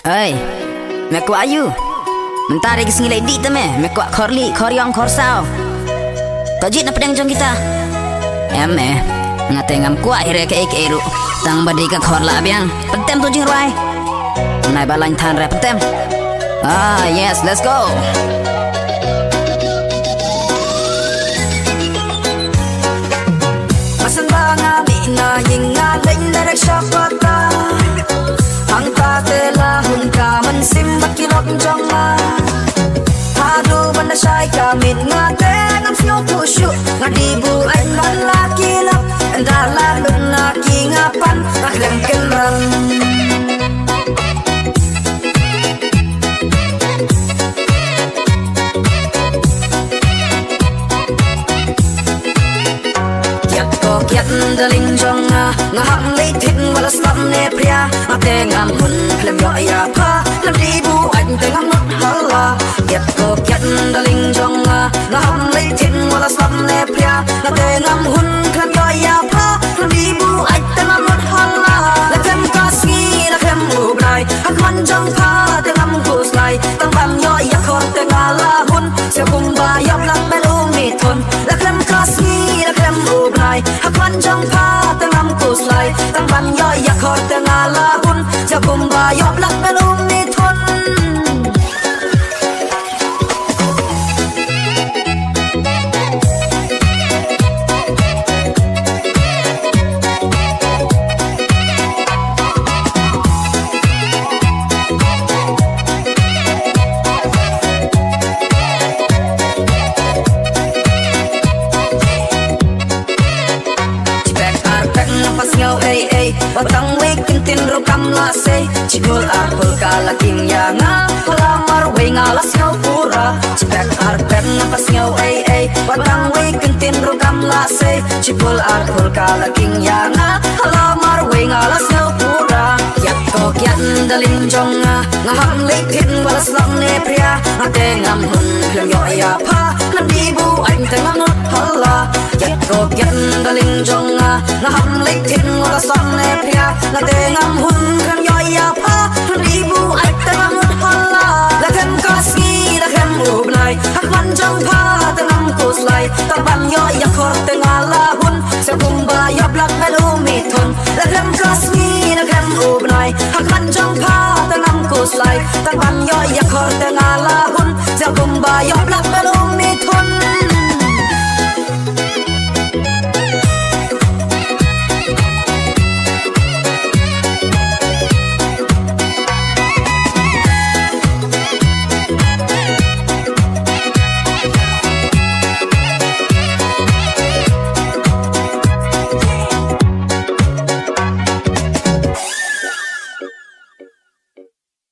Ơi, mẹ quả you mentari ke singilai di tame mẹ quả khorli khoryong khorsao tojit na pedang jong kita eme ngate ngam kwa hire ke ek eru tang badi ka khorla biang pentem tu jing rai nai balain than re pentem. Yes, let's go. Masan ba nga mi na ying nga leng na rekshapata ang tatela hun ka man sim bakilok jong ma hadu man na sai ka min nga te ngam snow pushu nga di bu ai man la kilap andala lun na ki nga pan aklem kenrang kiat daling jong nga hang lei thing wala slam ne pria ate ngam hun klem yo ya pha lam di bu anh te ngam not hala kiat daling jong nga hang lei thing wala slam ne pria ate ngam hun klem yo ya pha lam di bu anh te ngam not hala la kem ka si la kem u brai hak man jong pha te ngam ku slai tang bam yo ya khor te ngala hun se kum ba yop lak bel u mi thon la kem ka si la kem u brai hak jong pha tengam kuslai tang ban yo ya khor tengala hun ja kumba yo blak belum ni thon batang wekin tin ro kam la se chigol apul kala king ya nga palamar we nga la snow pura chipek ar pen na pas ngaw ay batang wekin tin ro kam la se chigol apul kala king ya nga palamar we nga la snow pura yak ko kyan dalin jong nga ham le tin wala slang ne pria ate ngam hun klem yo ya pha lam di bu anh te ngam not hala yak ko kyan dalin jong nga ham le tin wala slang ne pria la te ngam hun klem yo ya pha lam di bu anh te ngam not hala la kem ka ski la kem u blai hak man jong pha te ngam ku slai ta ban yo ya khor te ngala hun se kum ba ya blak belu mi thon la kem ka ski la kem u blai hak man jong pha te ngam ku slai ta ban yo ya khor te ngala hun se kum ba ya blak belu